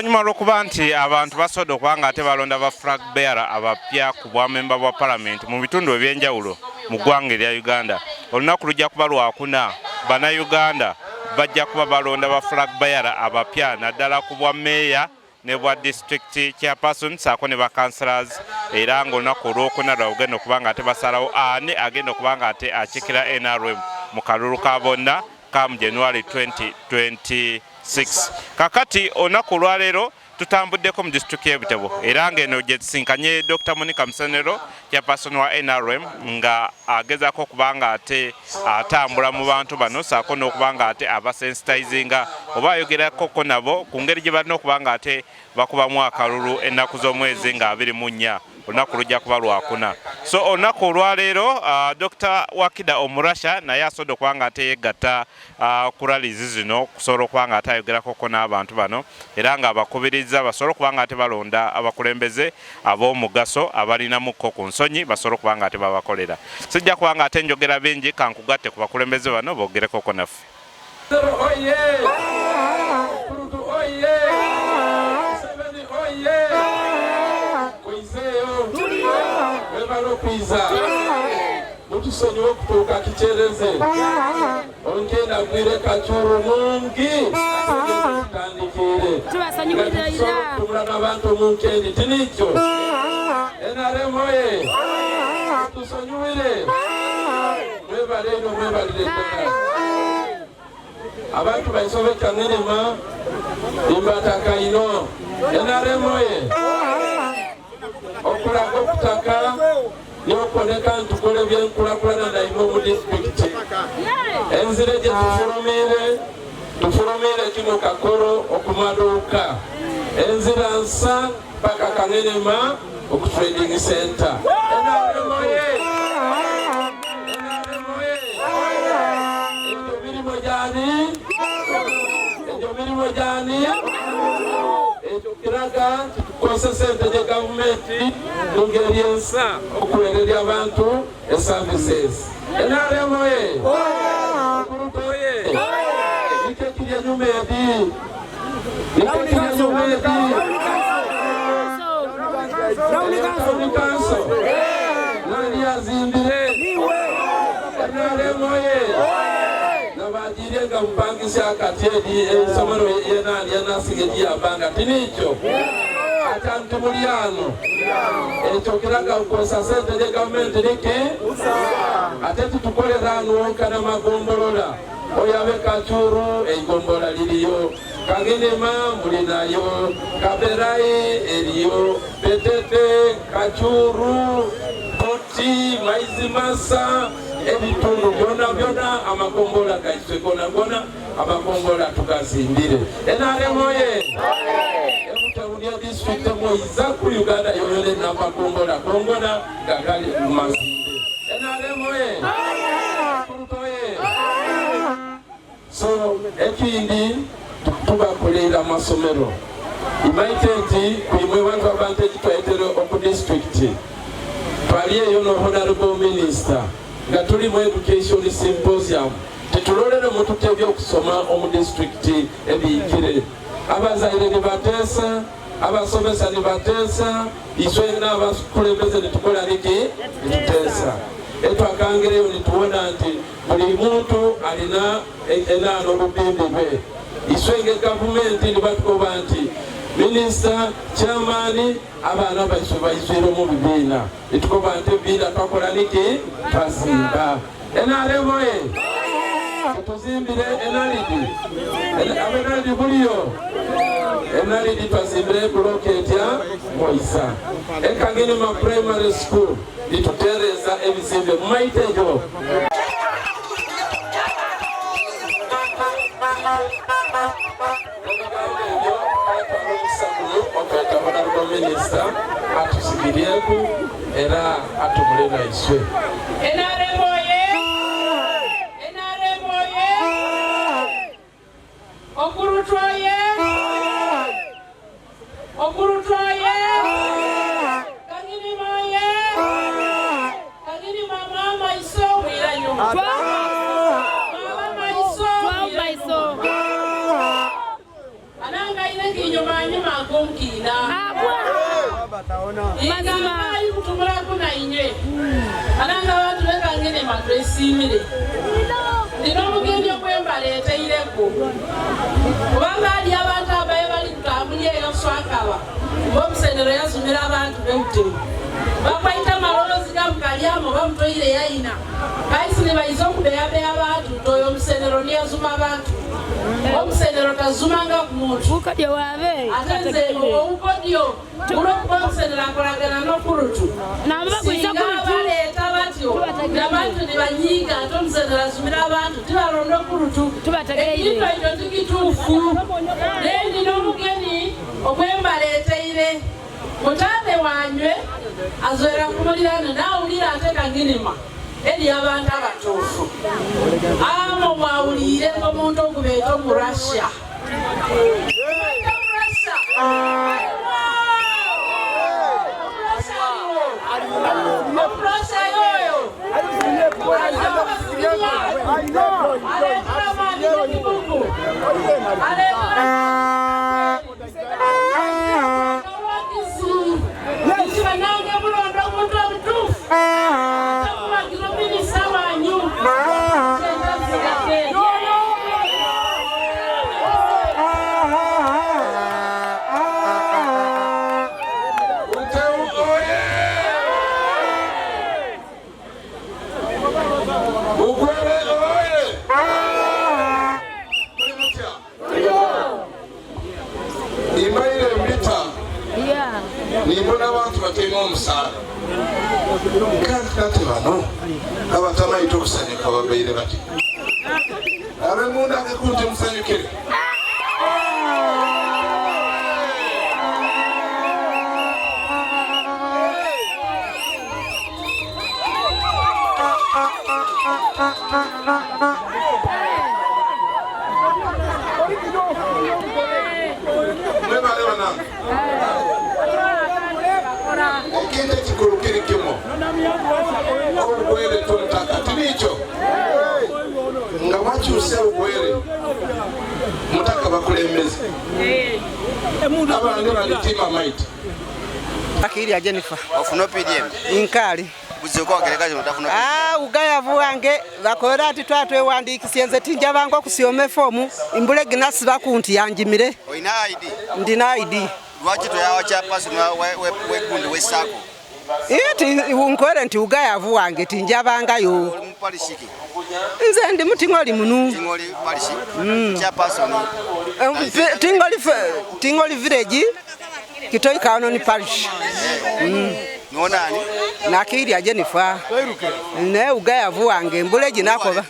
Oluvannyuma lw'okuba nti abantu basobola okuba nga ate balonda ba flag bearer abapya ku bwamemba bwa palamenti mu bitundu eby'enjawulo mu ggwanga erya Uganda, olunaku lujja kuba Lwakuna. Bannayuganda bajja kuba balonda ba flag bearer abapya naddala ku bwa meeya ne bwa district chairperson saako ne ba councillors, era ng'olunaku olwokuna lwagenda okuba nga ate basalawo ani agenda okuba nga ate akikira NRM mu kalulu ka bonna come January 2026. Kakati olunaku olwaleero tutambuddeko mu district y'e Butebo era ng'eno gye tusinkanye Dr. Musenero chairperson wa NRM nga agezaako okuba nga ate atambula mu bantu bano saako n'okuba nga ate abasensitizinga oba ayogerakoko nabo ku ngeri gye balina okuba nga ate bakubamu akalulu ennaku z'omwezi nga 24 olunaku lujja kuba Lwakuna. So olunaku olwaleero Dr. Wakida Omurasha naye asobodde okuba nga ate yegatta ku rallies zino kusobola okuba nga ate ayogerakoko n'abantu bano era nga abakubiriza basobole okuba nga ate balonda abakulembeze ab'omugaso abalinamukko ku nsonyi basobole okuba nga ate babakolera. Sijja kuba nga ate njogera bingi kankugatte ku bakulembeze bano bogerekoko naffe. Mutusonyiwe okutuuka kikyereze onkenda gwire kacuru mungi tutandikire tusobola n'abantu munkendi tinikyo NRM oye tusonyiwire mwebale ino mwebalire abantu baisobe kanirima imbataka ino NRM oye okulaga okutaka n'okoneka ntukole byenkulakulana naimo mu disitulikiti enzire gye tufulumire kino kakoro okumaduuka enzira nsa paka kanenema okutrading center enaremoye ebyo mirimu gyani ekyo kiraga tukozesa sente gye gavumenti mu ngeri ensa okuweererya abantu eservices enaremoye okurutoye nikekirya enyuma edi Kaunikanso nani azimbire enaremoye nabagire nga mupangisa akati edi ensomero yenasiga egiyambanga tinikyo atanti mulyano ekyo kiraga kukozesa sente gye gavumenti niki ate tutukolera anwonka n'amagombolola oyabe kacuru eigombola liriyo kagenema mulinayo kaberayi eriyo petete kacuru poti maizimasa ebitundu byona amakombola gaiswe gona amakombola tugazimbire enaremoye ebutawulya district moiza ku Uganda yoyole n'amakombola kongona gagali mazimbe enaremoye kurutoye so ekindi tubakolera amasomero imaite nti kuimwe bantu abantu ekitwaetere oku district twaliyeyo no honorable minister nga tuli mu education symposium tetulolere mututa ebyokusoma omu district ebiyikire abazaire ne bateesa abasomesa ne bateesa iswe n'abakulembeze netukola niki netuteesa etwakangireyo nituwona nti buli muntu alina enaano obubimbi bwe iswe ng'egavumenti ne batukoba nti minisita chairman abaana baiswe baiswire mu bibiina etukoba nti ebibiina twakola niki twazimba enaremoye tuzimbire enalidi abenalidi buliyo enalidi twazimbire block etya Moisa ekageni ma primary school litutereza ebizimbe mumaitejo Minister atusigirieku era atumulena iswe enaremoye okurutoye kagini mama iso wira nyuma mama iso ananga ine kinyo banyuma agomkina inga kutumula kuna inye ananga watu weka ngene madresimile ndino mugenyo kwemba leta ileko kubanga ali abantu abaye bali kutambulya eyo swakaba Musenero yazumira abantu beute bakwaita malolozi gamukalyamo bamutoyire yayina kaisi ne bayiza okubeyabeya abantu toyo Musenero niyazuma abantu Musenero tazumanga ku muntu ukodyo wabe atenze ukodyo ulokuba Musenero akolagana n'okurutu singa baleeta batyo n'abantu ne banyiiga ate Musenero azumira abantu tibalonda okurutu ekintu ekyo tikituufu naye ndina omugeni ogwembaleeteire mutaane wanywe azwera kumulirano naawulira ate kanginima eri abantu abatuufu amo mwawulire ng'omuntu ogubeeta omu Russia nimbona abantu batema omusaala kati bano abatamayita okusanyuka babeire bati abemunda agekunti musanyukire ekinde kikulu kiri kimu obugwere tumutaka tiniikyo nga wakyuse obugwere mutaka bakulembeze abange balitima maiti akirya Jennifer ofuna PDM inkali buzokogerekaje mutafuna ugayavu wange bakora ati twatwewandikisye nze tinja bangu okusyoma fomu imbule ginasi bakunti yanjimire oina ID ndina ID lwaki toyawa chairperson wekundi wesako iti unkwere nti ugayavu wange tinja bangayo mupalishiki nze ndi mutingoli munu tingoli palishi chairperson tingoli village kitoi kaano ni parish nonani nakirya Jennifer ne ugayavu wange imbule ginakoba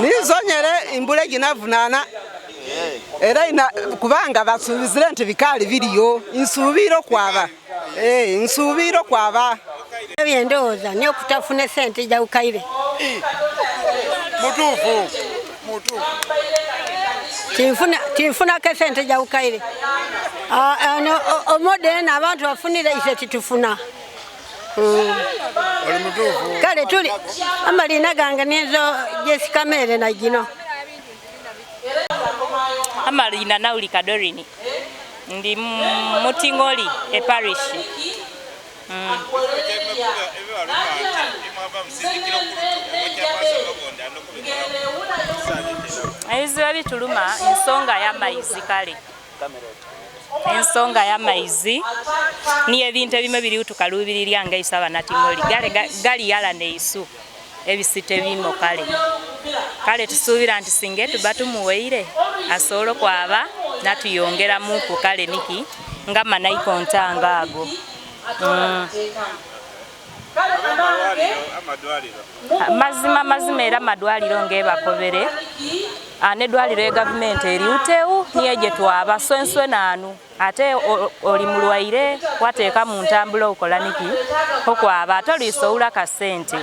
nizonyere imbule ginavunana era kubanga basubizire nti bikali biriyo insubiro kwaba insubiro kwaba ebyendoza ne okutafuna sente ja ukaire mutufu tinfuna ke sente ja ukaire omodena abantu bafunira ise titufuna oli mutufu kale tuli amalina gange nezo Jessica Mere na gino amalina nauli kadorini ndi mutingoli e parish aiziwa bituluma ensonga ya maizi kale ensonga ya maizi ni ebintu ebimwe biri tukalubirirya nga isaba natingoli gali yala neisu ebisite bimo kale tusuubira nti singe tubatu muweire asolo kwaba natuyongera muku kale niki nga manaikonta ago mazima era madwaliro ngebakobere ane dwaliro ya government eri uteu niye gye twaba swenswe nanu ate oli mulwaire wateeka mu ntambula okola niki okwaba ate olisoula ka sente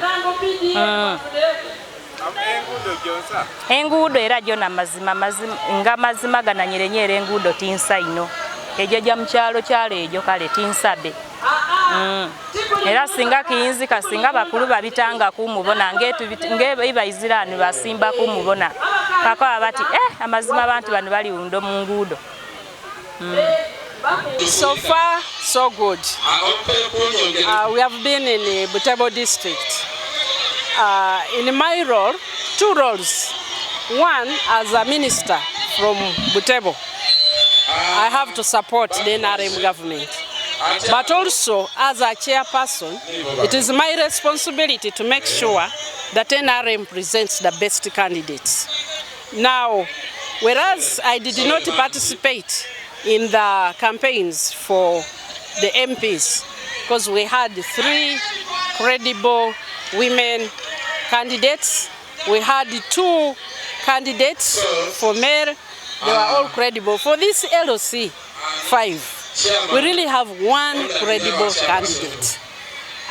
enguudo era jona mazima nga mazima gananyerenyere enguudo tinsa ino ejo ja mukyalo kyalo ejo kale tinsabe era singa kiyinzika singa bakulu babitanga kumubona ngebaizirani basimba kumubona kakawa bati amazima abantu bano bali undo mu nguudo So far, so good. We have been in the Butebo district. In my role, 2 roles. One, as a minister from Butebo, I have to support the NRM government. But also, as a chairperson, it is my responsibility to make sure that NRM presents the best candidates. Now, whereas I did not participate in the campaigns for the MPs, because we had 3 credible women candidates, we had 2 candidates for mayor, they were all credible. For this LOC 5, we really have 1 credible candidate.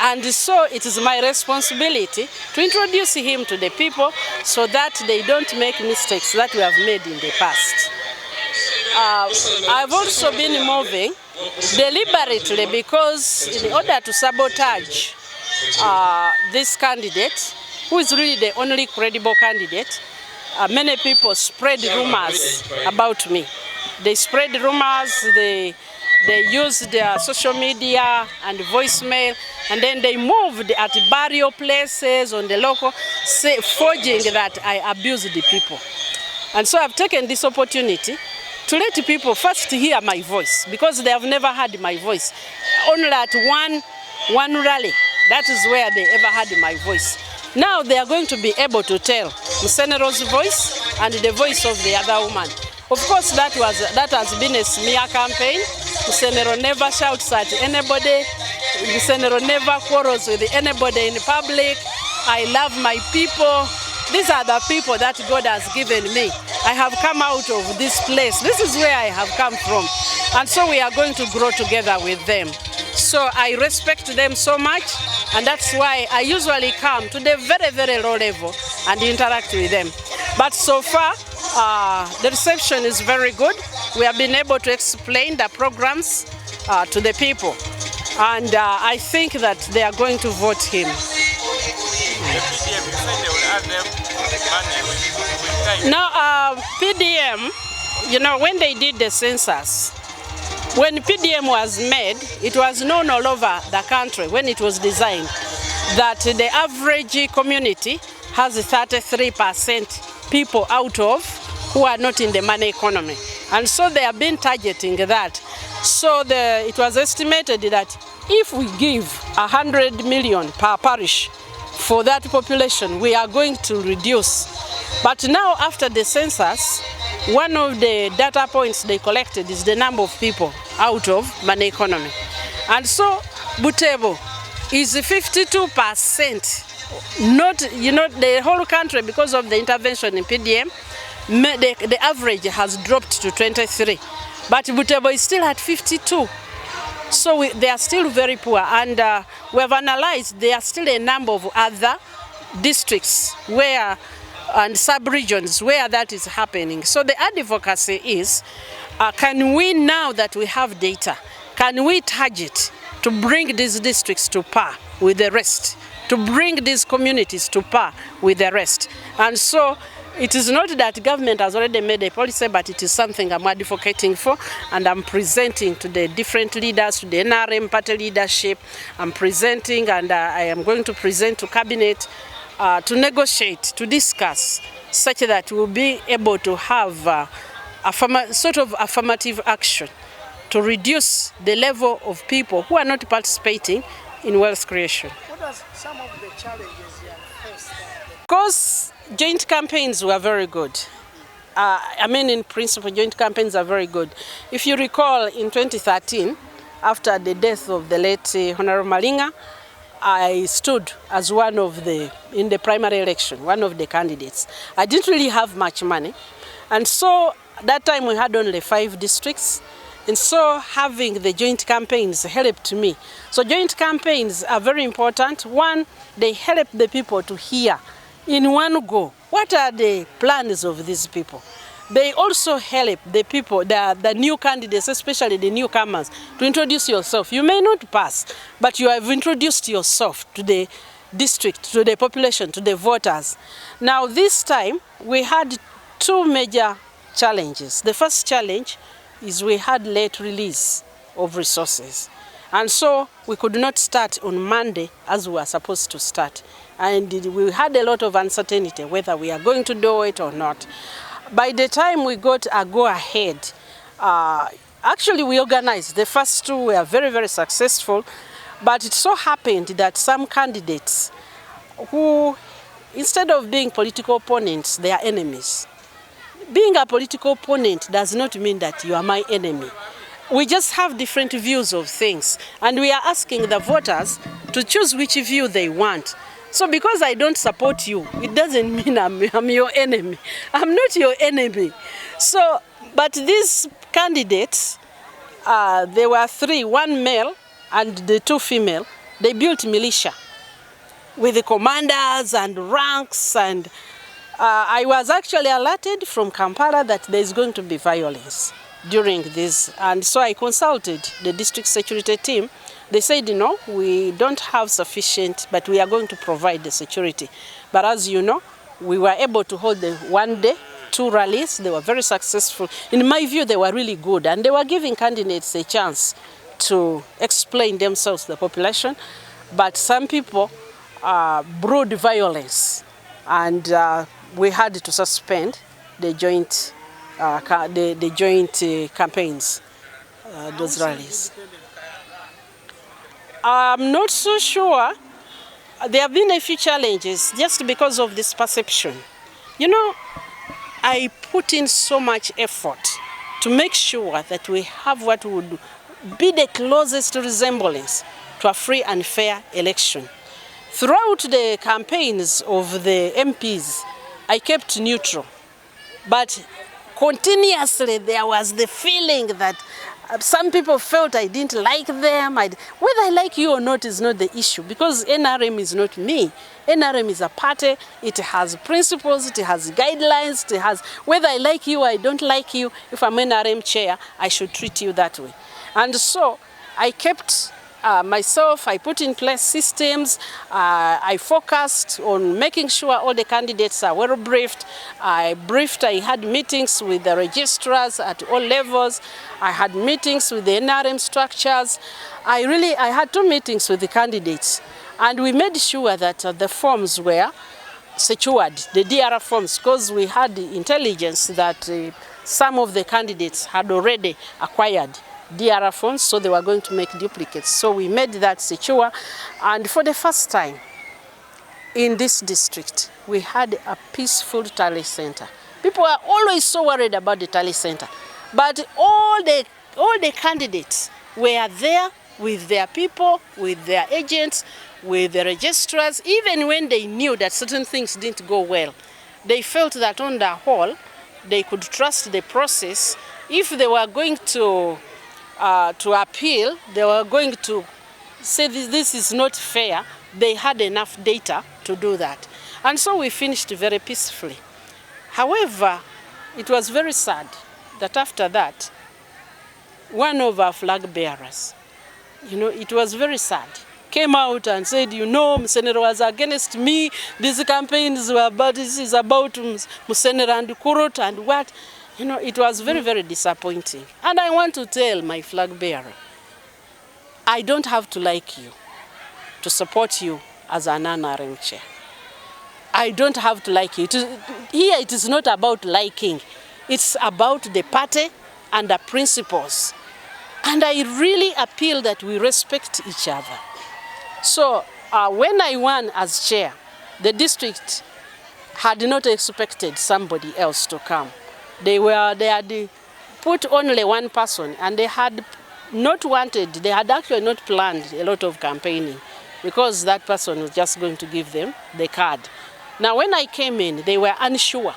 And so it is my responsibility to introduce him to the people so that they don't make mistakes that we have made in the past. I've also been moving deliberately because in order to sabotage this candidate, who is really the only credible candidate, many people spread rumors about me. They spread rumors, they used their social media and voicemail, and then they moved at burial places on the local, forging that I abused the people. And so I've taken this opportunity to let people first hear my voice, because they have never heard my voice. Only at one rally, that is where they ever heard my voice. Now they are going to be able to tell Musenero's voice and the voice of the other woman. Of course, that has been a smear campaign. Musenero never shouts at anybody. Musenero never quarrels with anybody in public. I love my people. These are the people that God has given me. I have come out of this place. This is where I have come from. And so we are going to grow together with them. So I respect them so much, and that's why I usually come to the very, very low level and interact with them. But so far, the reception is very good. We have been able to explain the programs to the people. And I think that they are going to vote him. Now, PDM, you know, when they did the census, when PDM was made, it was known all over the country when it was designed that the average community has 33% people out of who are not in the money economy. And so they have been targeting that. So it was estimated that if we give 100 million per parish for that population, we are going to reduce. But now after the census, one of the data points they collected is the number of people out of money economy. And so Butebo is 52%. Not, you know, the whole country, because of the intervention in PDM, the average has dropped to 23. But Butebo is still at 52. So they are still very poor. And we have analyzed there are still a number of other districts where and sub-regions where that is happening. So the advocacy is, can we, now that we have data, can we target to bring these districts to par with the rest, to bring these communities to par with the rest? And so it is not that government has already made a policy, but it is something I'm advocating for, and I'm presenting to the different leaders, to the NRM party leadership. I'm presenting, and I am going to present to cabinet to negotiate, to discuss, such that we'll be able to have sort of affirmative action to reduce the level of people who are not participating in wealth creation. What are some of the challenges you have faced? Because joint campaigns were very good. I mean, in principle, joint campaigns are very good. If you recall, in 2013, after the death of the late Honorable Malinga, I stood as in the primary election, one of the candidates. I didn't really have much money. And so that time we had only 5 districts. And so having the joint campaigns helped me. So joint campaigns are very important. One, they help the people to hear in one go what are the plans of these people. They also help the people, the new candidates, especially the newcomers, to introduce yourself. You may not pass, but you have introduced yourself to the district, to the population, to the voters. Now this time, we had 2 major challenges. The first challenge is we had late release of resources. And so we could not start on Monday as we were supposed to start. And we had a lot of uncertainty whether we are going to do it or not. By the time we got a go-ahead, actually we organized. The first two were very, very successful. But it so happened that some candidates who, instead of being political opponents, they are enemies. Being a political opponent does not mean that you are my enemy. We just have different views of things, and we are asking the voters to choose which view they want. So because I don't support you, it doesn't mean I'm your enemy. I'm not your enemy. So, but these candidates, there were three, one male and the two female, they built militia with the commanders and ranks, and I was actually alerted from Kampala that there is going to be violence during this, and so I consulted the district security team. They said, no, we don't have sufficient, but we are going to provide the security. But as you know, we were able to hold the 1 day, 2 rallies. They were very successful. In my view, they were really good, and they were giving candidates a chance to explain themselves to the population. But some people brewed violence, and we had to suspend the joint campaigns, those rallies. I'm not so sure. There have been a few challenges just because of this perception. You know, I put in so much effort to make sure that we have what would be the closest resemblance to a free and fair election. Throughout the campaigns of the MPs, I kept neutral, but continuously there was the feeling that some people felt I didn't like them. Whether I like you or not is not the issue, because NRM is not me. NRM is a party. It has principles, it has guidelines, it has, whether I like you or I don't like you, if I'm NRM chair, I should treat you that way. And so I kept myself, I put in place systems, I focused on making sure all the candidates are well briefed. I had meetings with the registrars at all levels. I had meetings with the NRM structures. I had 2 meetings with the candidates, and we made sure that the forms were secured, the DRR forms, because we had the intelligence that some of the candidates had already acquired DRR forms, so they were going to make duplicates. So we made that secure, and for the first time in this district, we had a peaceful tally center. People are always so worried about the tally center, but all the candidates were there with their people, with their agents, with the registrars. Even when they knew that certain things didn't go well, they felt that on the whole, they could trust the process. If they were going to appeal, they were going to say this is not fair, they had enough data to do that. And so we finished very peacefully. However, it was very sad that after that, one of our flag bearers, it was very sad, came out and said, Musenero was against me, these campaigns were about, this is about Musenero and Kurut and what. It was very, very disappointing. And I want to tell my flag bearer, I don't have to like you to support you as an NRM chair. I don't have to like you. Here it is not about liking. It's about the party and the principles. And I really appeal that we respect each other. So when I won as chair, the district had not expected somebody else to come. They had put only one person, and they had actually not planned a lot of campaigning, because that person was just going to give them the card. Now when I came in, they were unsure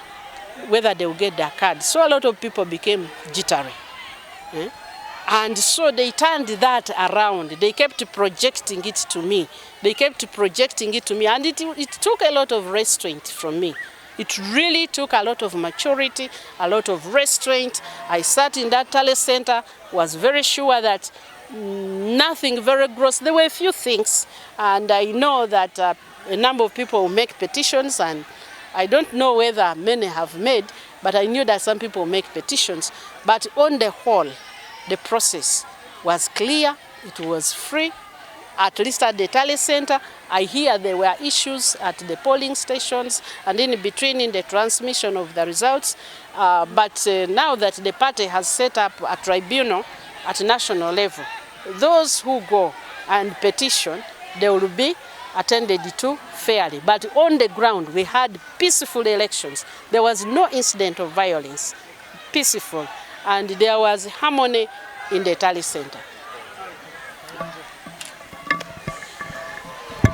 whether they would get their card. So a lot of people became jittery. And so they turned that around. They kept projecting it to me. And it took a lot of restraint from me. It really took a lot of maturity, a lot of restraint. I sat in that tally center, was very sure that nothing very gross. There were a few things, and I know that a number of people will make petitions, and I don't know whether many have made, but I knew that some people make petitions. But on the whole, the process was clear, it was free. At least at the tally center, I hear there were issues at the polling stations and in between in the transmission of the results. But now that the party has set up a tribunal at national level, those who go and petition, they will be attended to fairly. But on the ground, we had peaceful elections. There was no incident of violence, peaceful, and there was harmony in the tally center.